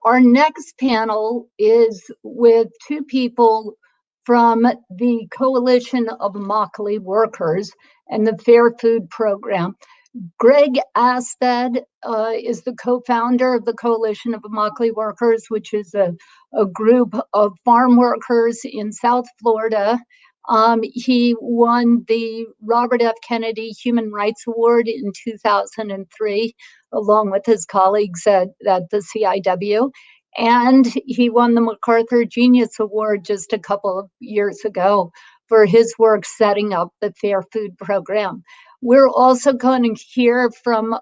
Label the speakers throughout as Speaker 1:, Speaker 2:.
Speaker 1: Our next panel is with two people from the Coalition of Immokalee Workers and the Fair Food Program. Greg Asped is the co-founder of the Coalition of Immokalee Workers, which is a group of farm workers in South Florida. He won the Robert F. Kennedy Human Rights Award in 2003, along with his colleagues at the CIW. And he won the MacArthur Genius Award just a couple of years ago for his work setting up the Fair Food Program. We're also going to hear from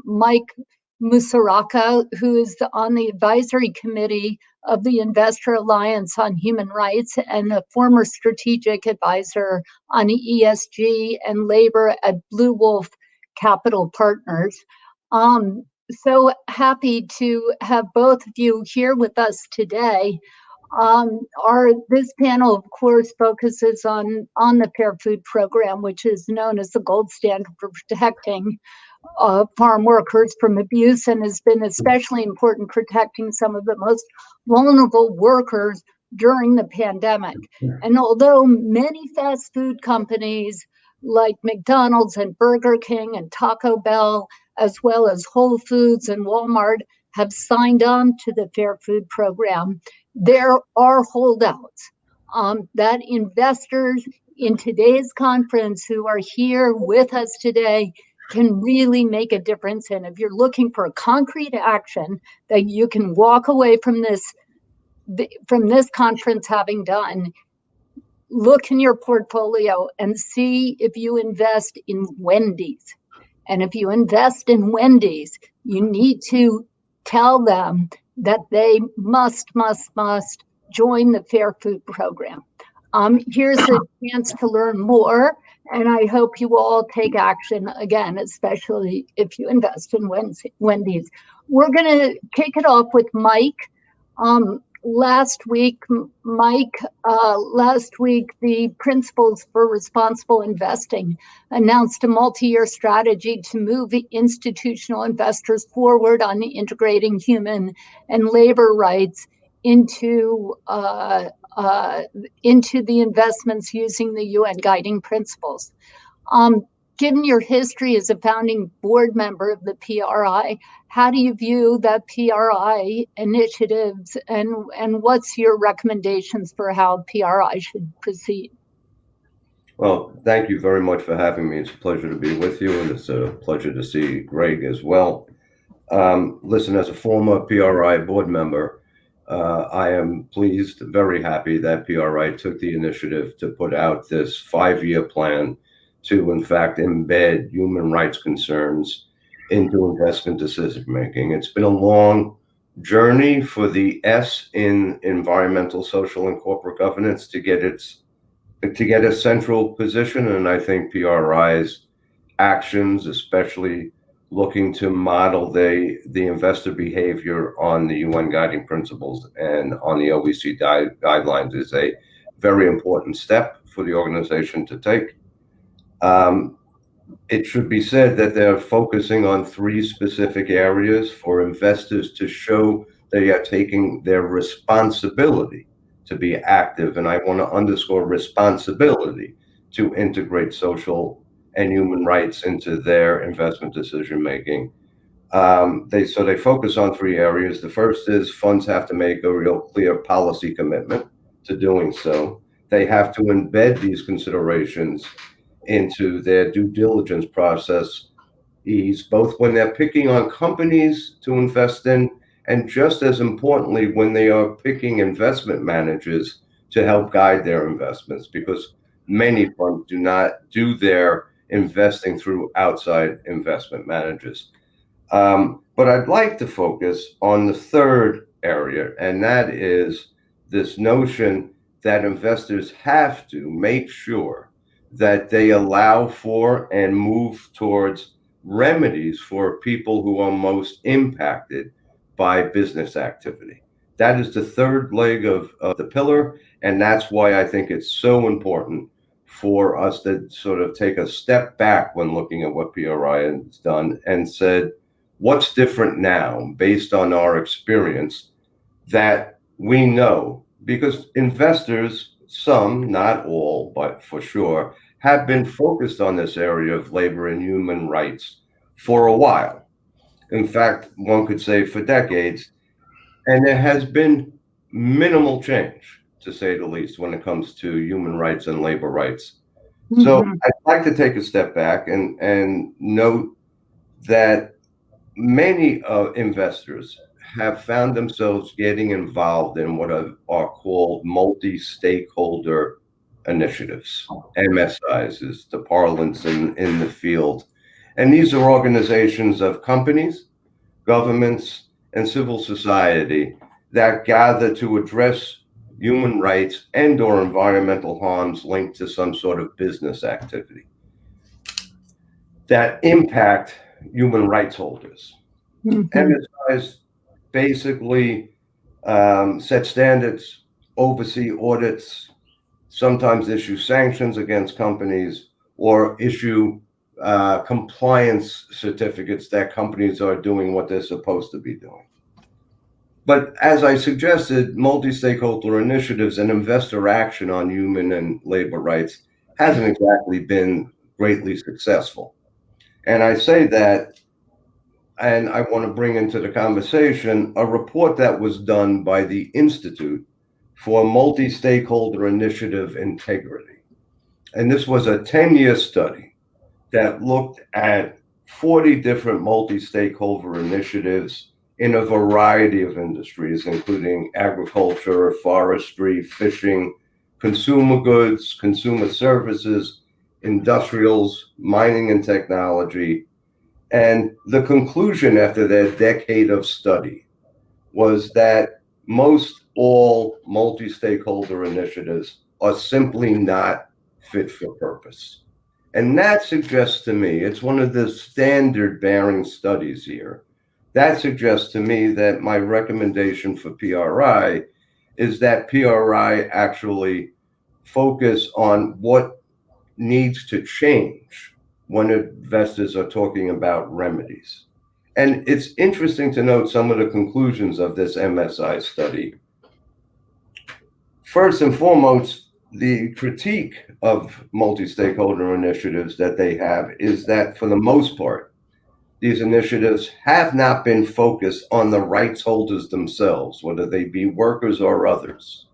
Speaker 1: Mike Musaraka, who is on the advisory committee of the Investor Alliance on Human Rights and a former strategic advisor on ESG and labor at Blue Wolf Capital Partners. So happy to have both of you here with us today. This panel, of course, focuses on the Fair Food Program, which is known as the gold standard for protecting farm workers from abuse, and has been especially important protecting some of the most vulnerable workers during the pandemic. And although many fast food companies like McDonald's and Burger King and Taco Bell, as well as Whole Foods and Walmart, have signed on to the Fair Food Program, there are holdouts that investors in today's conference who are here with us today can really make a difference in. If you're looking for a concrete action that you can walk away from this conference having done, look in your portfolio and see if you invest in Wendy's. And if you invest in Wendy's, you need to tell them that they must join the Fair Food Program. Here's a chance to learn more, and I hope you will all take action again, especially if you invest in Wendy's. We're going to kick it off with Mike. Last week, the Principles for Responsible Investing announced a multi-year strategy to move institutional investors forward on integrating human and labor rights into the investments using the UN guiding principles. Given your history as a founding board member of the PRI, how do you view the PRI initiatives, and what's your recommendations for how PRI should proceed?
Speaker 2: Well, thank you very much for having me. It's a pleasure to be with you, and it's a pleasure to see Greg as well. Listen, as a former PRI board member, I am pleased, very happy that PRI took the initiative to put out this 5-year plan to, in fact, embed human rights concerns into investment decision making. It's been a long journey for the S in environmental, social, and corporate governance to get a central position, and I think PRI's actions, especially looking to model the investor behavior on the UN guiding principles and on the OECD guidelines, is a very important step for the organization to take. It should be said that they're focusing on 3 specific areas for investors to show they are taking their responsibility to be active, and I want to underscore responsibility to integrate social and human rights into their investment decision making. They focus on 3 areas. The first is funds have to make a real clear policy commitment to doing so. They have to embed these considerations into their due diligence process, both when they're picking on companies to invest in, and just as importantly, when they are picking investment managers to help guide their investments, because many funds do not do their investing through outside investment managers. But I'd like to focus on the third area, and that is this notion that investors have to make sure that they allow for and move towards remedies for people who are most impacted by business activity. That is the third leg of the pillar, and that's why I think it's so important for us to sort of take a step back when looking at what PRI has done and said, what's different now based on our experience that we know, because investors, some, not all, but for sure, have been focused on this area of labor and human rights for a while. In fact, one could say for decades, and there has been minimal change, to say the least, when it comes to human rights and labor rights. So
Speaker 1: Mhm.
Speaker 2: I'd like to take a step back and note that many investors have found themselves getting involved in what are called multi-stakeholder initiatives. MSIs is the parlance in the field. And these are organizations of companies, governments, and civil society that gather to address human rights and or environmental harms linked to some sort of business activity that impact human rights holders.
Speaker 1: Mhm.
Speaker 2: MSIs basically set standards, oversee audits, sometimes issue sanctions against companies, or issue compliance certificates that companies are doing what they're supposed to be doing. But as I suggested, multi-stakeholder initiatives and investor action on human and labor rights hasn't exactly been greatly successful. And I say that, and I want to bring into the conversation a report that was done by the Institute for Multi-Stakeholder Initiative Integrity. And this was a 10-year study that looked at 40 different multi-stakeholder initiatives in a variety of industries, including agriculture, forestry, fishing, consumer goods, consumer services, industrials, mining and technology. And the conclusion after that decade of study was that most all multi-stakeholder initiatives are simply not fit for purpose. And that suggests to me, it's one of the standard bearing studies here. That suggests to me that my recommendation for PRI is that PRI actually focus on what needs to change when investors are talking about remedies. And it's interesting to note some of the conclusions of this MSI study. First and foremost, the critique of multi-stakeholder initiatives that they have is that for the most part, these initiatives have not been focused on the rights holders themselves, whether they be workers or others,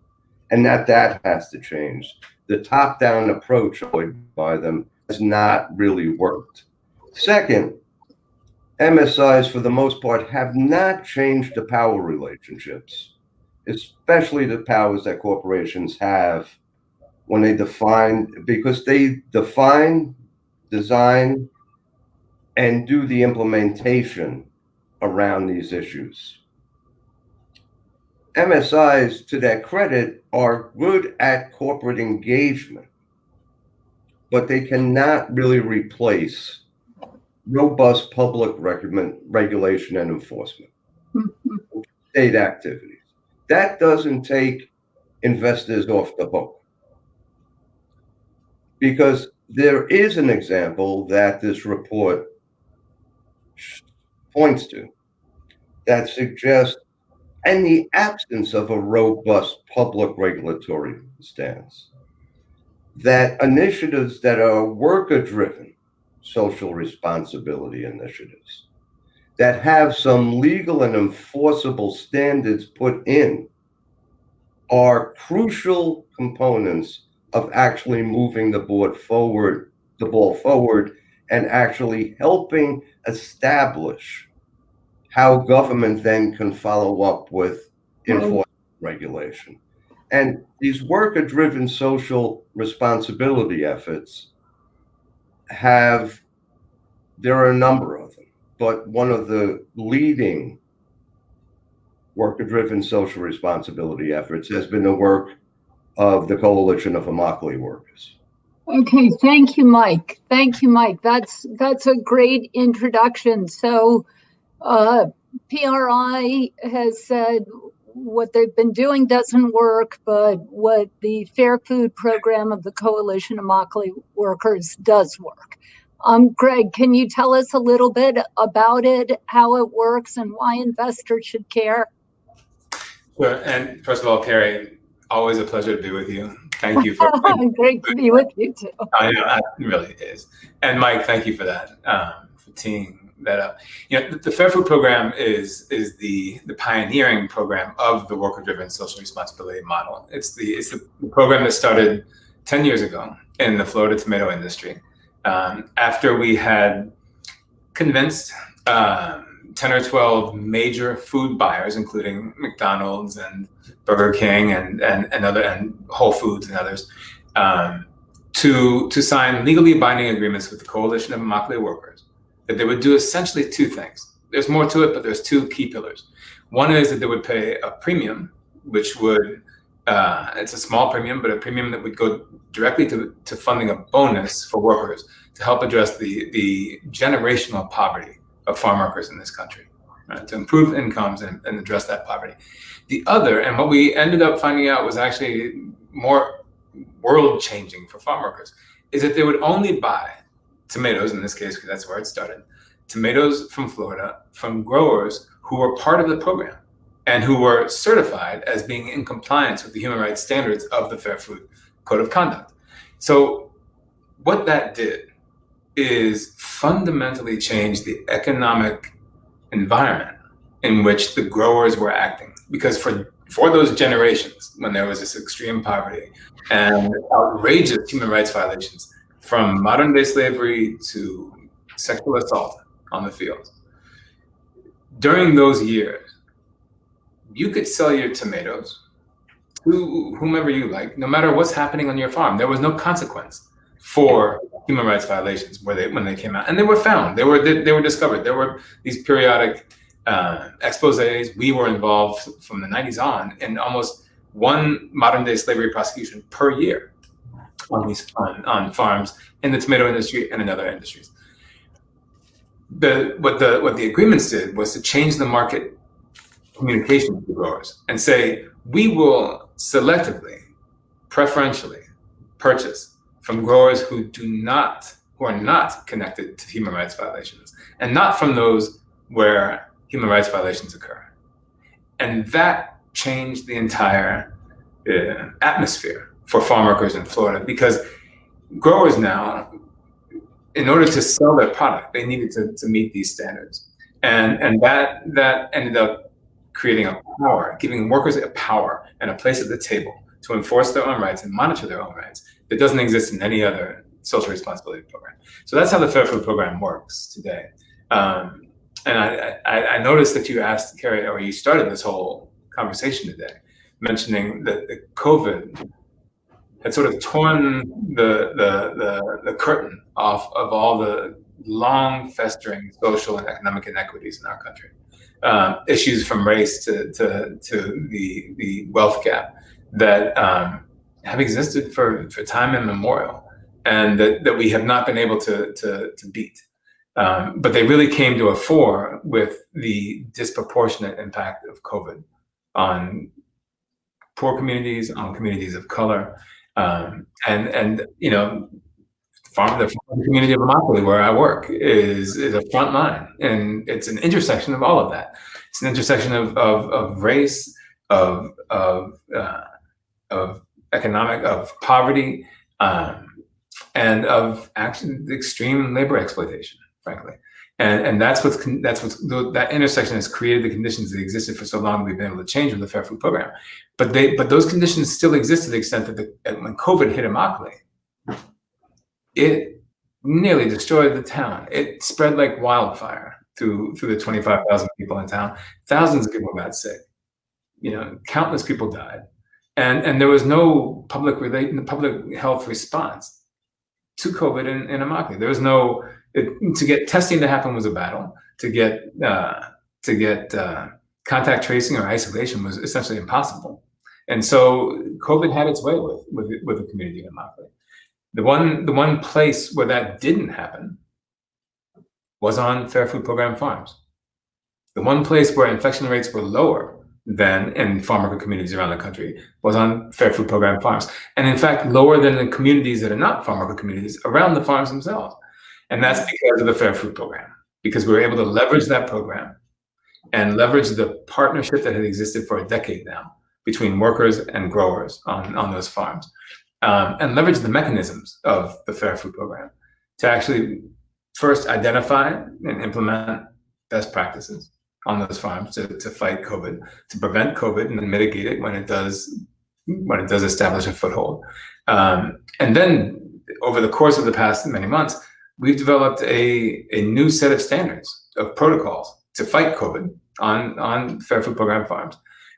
Speaker 2: and that has to change. The top-down approach by them has not really worked. Second, MSIs, for the most part, have not changed the power relationships, especially the powers that corporations have when they define, because they define, design, and do the implementation around these issues. MSIs, to their credit, are good at corporate engagement, but they cannot really replace robust public regulation and enforcement,
Speaker 1: Mhm.
Speaker 2: state activities. That doesn't take investors off the hook, because there is an example that this report points to that suggests, in the absence of a robust public regulatory stance, that initiatives that are worker driven social responsibility initiatives that have some legal and enforceable standards put in are crucial components of actually moving the ball forward, and actually helping establish how government then can follow up with
Speaker 1: Well,
Speaker 2: enforcement regulation. And these worker driven social responsibility efforts have, there are a number of them, but one of the leading worker driven social responsibility efforts has been the work of the Coalition of Immokalee Workers.
Speaker 1: okay, thank you, Mike. Thank you, Mike. That's a great introduction. So, uh, PRI has said what they've been doing doesn't work, but what the Fair Food Program of the Coalition of Immokalee Workers does work. Greg, can you tell us a little bit about it, how it works, and why investors should care?
Speaker 3: Sure. And first of all, Carrie, always a pleasure to be with you. Thank you for
Speaker 1: Great to be with you too.
Speaker 3: I know, it really is. And Mike, thank you for that, for teeing that up. The Fair Food Program is the pioneering program of the worker-driven social responsibility model. It's the program that started 10 years ago in the Florida tomato industry, after we had convinced 10 or 12 major food buyers, including McDonald's and Burger King and Whole Foods and others, to sign legally binding agreements with the Coalition of Immokalee Workers, that they would do essentially two things. There's more to it, but there's two key pillars. One is that they would pay a premium, which would, it's a small premium, but a premium that would go directly to funding a bonus for workers to help address the generational poverty of farm workers in this country, right? To improve incomes and address that poverty. The other, and what we ended up finding out was actually more world-changing for farm workers, is that they would only buy tomatoes, in this case, because that's where it started, tomatoes from Florida, from growers who were part of the program and who were certified as being in compliance with the human rights standards of the Fair Food Code of Conduct. So what that did is fundamentally change the economic environment in which the growers were acting. Because for those generations, when there was this extreme poverty and outrageous human rights violations, from modern day slavery to sexual assault on the fields, during those years, you could sell your tomatoes to whomever you like, no matter what's happening on your farm. There was no consequence for human rights violations when they came out, and they were found. They were discovered. There were these periodic exposés. We were involved from the 90s on in almost one modern day slavery prosecution per year on farms in the tomato industry and in other industries. What the agreements did was to change the market communication with the growers and say, we will selectively, preferentially purchase from growers who are not connected to human rights violations, and not from those where human rights violations occur. And that changed the entire atmosphere for farm workers in Florida, because growers now, in order to sell their product, they needed to meet these standards. And that ended up creating a power, giving workers a power and a place at the table to enforce their own rights and monitor their own rights that doesn't exist in any other social responsibility program. So that's how the Fair Food Program works today. And I noticed that you asked, Carrie, or you started this whole conversation today, mentioning that the COVID had sort of torn the curtain off of all the long festering social and economic inequities in our country. Issues from race to the wealth gap that have existed for time immemorial, and that we have not been able to beat. But they really came to a fore with the disproportionate impact of COVID on poor communities, on communities of color, and the farm community of Immokalee, where I work, is a front line, and it's an intersection of all of that. It's an intersection of race, of economic, of poverty, and of actually extreme labor exploitation, frankly. And that intersection has created the conditions that existed for so long. We've been able to change with the Fair Food Program, but those conditions still exist to the extent that when COVID hit Immokalee, it nearly destroyed the town. It spread like wildfire through the 25,000 people in town. Thousands of people got sick. Countless people died, and there was no public health response to COVID in Immokalee. There was no. To get testing to happen was a battle. To get contact tracing or isolation was essentially impossible. And so COVID had its way with the community in Immokalee. The one place where that didn't happen was on Fair Food Program farms. The one place where infection rates were lower than in farm worker communities around the country was on Fair Food Program farms. And in fact, lower than the communities that are not farm worker communities around the farms themselves. And that's because of the Fair Food Program, because we were able to leverage that program and leverage the partnership that had existed for a decade now between workers and growers on those farms, and leverage the mechanisms of the Fair Food Program to actually first identify and implement best practices on those farms to fight COVID, to prevent COVID and then mitigate it when it does establish a foothold. And then over the course of the past many months, we've developed a new set of standards of protocols to fight COVID on Fair Food Program farms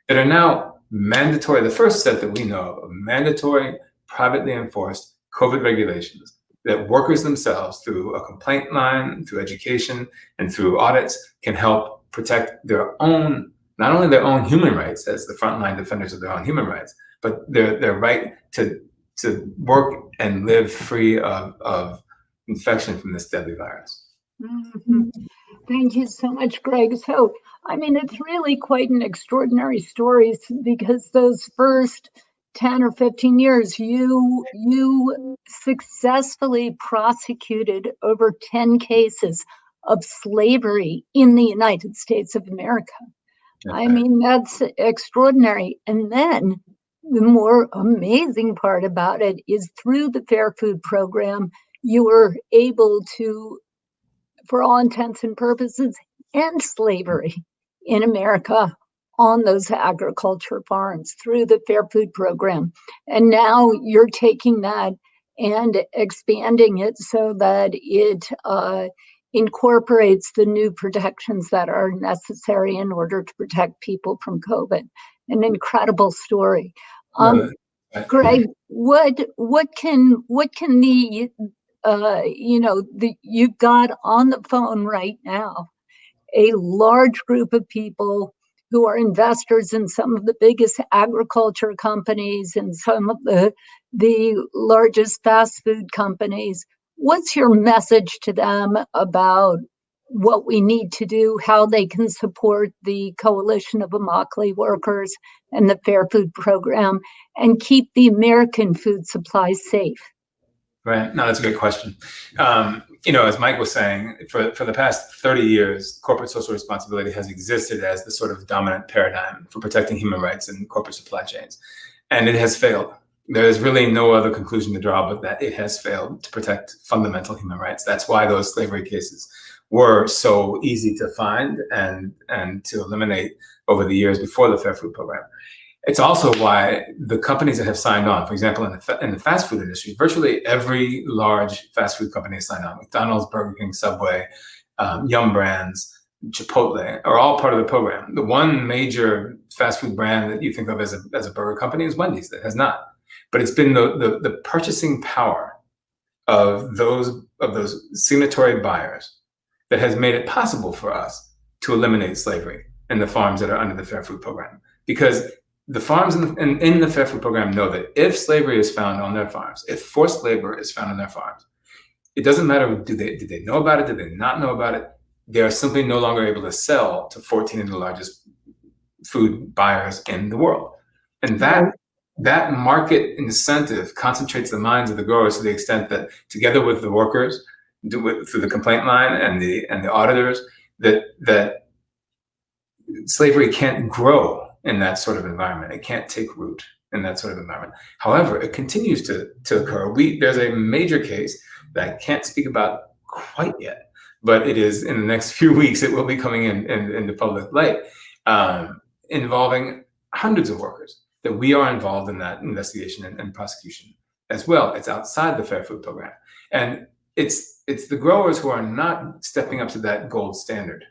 Speaker 3: that are now mandatory. The first set that we know of mandatory, privately enforced COVID regulations that workers themselves, through a complaint line, through education, and through audits, can help protect their own, not only their own human rights as the frontline defenders of their own human rights, but their right to work and live free of infection from this deadly virus.
Speaker 1: Mm-hmm. Thank you so much, Greg. So, I mean, it's really quite an extraordinary story, because those first 10 or 15 years, you successfully prosecuted over 10 cases of slavery in the United States of America. I mean, that's extraordinary. And then the more amazing part about it is, through the Fair Food Program, you were able to, for all intents and purposes, end slavery in America on those agriculture farms through the Fair Food Program. And now you're taking that and expanding it so that it incorporates the new protections that are necessary in order to protect people from COVID. An incredible story. Greg, what can the you've got on the phone right now a large group of people who are investors in some of the biggest agriculture companies and some of the largest fast food companies. What's your message to them about what we need to do, how they can support the Coalition of Immokalee Workers and the Fair Food Program, and keep the American food supply safe?
Speaker 3: Right. No, that's a good question. As Mike was saying, for the past 30 years, corporate social responsibility has existed as the sort of dominant paradigm for protecting human rights in corporate supply chains. And it has failed. There is really no other conclusion to draw but that it has failed to protect fundamental human rights. That's why those slavery cases were so easy to find and to eliminate over the years before the Fair Food Program. It's also why the companies that have signed on, for example, in the fast food industry, virtually every large fast food company has signed on. McDonald's, Burger King, Subway, Yum Brands, Chipotle are all part of the program. The one major fast food brand that you think of as a burger company is Wendy's. That has not. But it's been the purchasing power of those signatory buyers that has made it possible for us to eliminate slavery in the farms that are under the Fair Food Program. Because the farms in the Fair Food Program know that if slavery is found on their farms, if forced labor is found on their farms, it doesn't matter, did they know about it, did they not know about it, they are simply no longer able to sell to 14 of the largest food buyers in the world. And that market incentive concentrates the minds of the growers to the extent that, together with the workers, through the complaint line and the auditors, that slavery can't grow in that sort of environment. It can't take root in that sort of environment. However, it continues to occur. There's a major case that I can't speak about quite yet, but it is in the next few weeks. It will be coming in the public light, involving hundreds of workers that we are involved in that investigation and prosecution as well. It's outside the Fair Food Program, and it's the growers who are not stepping up to that gold standard,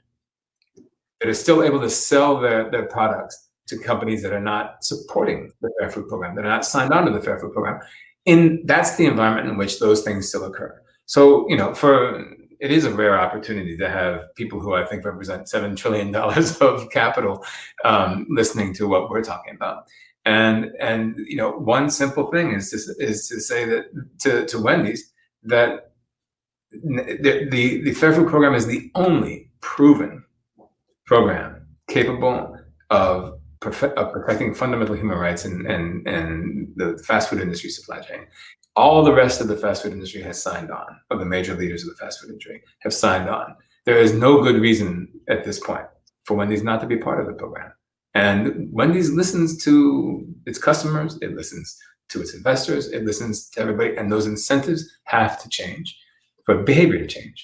Speaker 3: that are still able to sell their products to companies that are not supporting the Fair Food Program, that are not signed on to the Fair Food Program. That's the environment in which those things still occur. So, it is a rare opportunity to have people who I think represent $7 trillion of capital listening to what we're talking about. And one simple thing is to say that to Wendy's that the Fair Food Program is the only proven program capable of protecting fundamental human rights in the fast food industry supply chain. All the rest of the fast food industry has signed on, of the major leaders of the fast food industry have signed on. There is no good reason at this point for Wendy's not to be part of the program. And Wendy's listens to its customers, it listens to its investors, it listens to everybody, and those incentives have to change for behavior to change.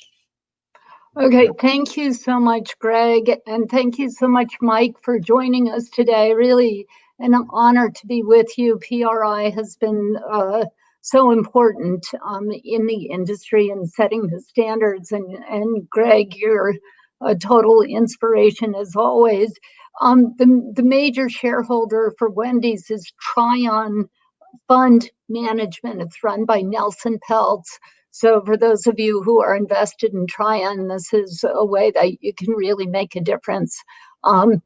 Speaker 1: Okay, thank you so much, Greg, and thank you so much, Mike, for joining us today. Really an honor to be with you. PRI has been so important in the industry and setting the standards, and Greg, you're a total inspiration as always. The major shareholder for Wendy's is Tryon Fund Management. It's run by Nelson Peltz. So for those of you who are invested in Tryon, this is a way that you can really make a difference. And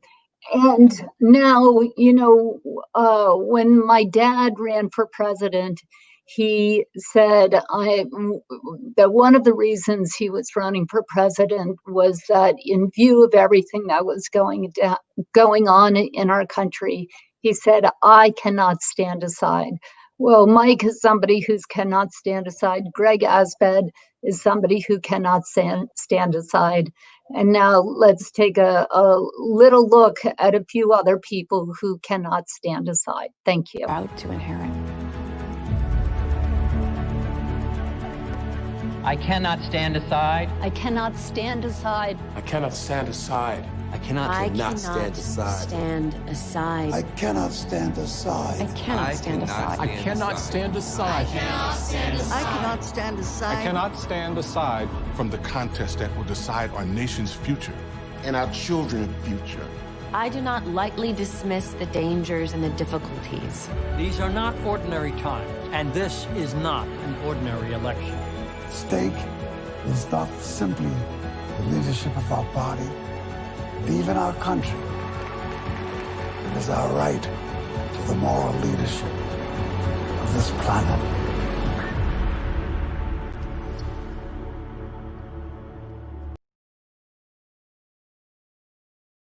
Speaker 1: now, you know, when my dad ran for president, he said that one of the reasons he was running for president was that in view of everything that was going on in our country, he said, I cannot stand aside. Well, Mike is somebody who cannot stand aside. Greg Asbed is somebody who cannot stand aside. And now let's take a little look at a few other people who cannot stand aside. Thank you.
Speaker 4: Proud to inherit.
Speaker 5: I cannot stand aside.
Speaker 1: I cannot stand aside.
Speaker 6: I cannot stand aside.
Speaker 7: I cannot stand aside.
Speaker 8: I cannot stand aside.
Speaker 4: I cannot stand aside.
Speaker 6: I cannot stand aside.
Speaker 9: I cannot stand aside.
Speaker 6: I cannot stand aside
Speaker 10: from the contest that will decide our nation's future
Speaker 8: and our children's future.
Speaker 4: I do not lightly dismiss the dangers and the difficulties.
Speaker 5: These are not ordinary times, and this is not an ordinary election.
Speaker 8: At stake is not simply the leadership of our body, but even our country. It is our right to the moral leadership of this planet.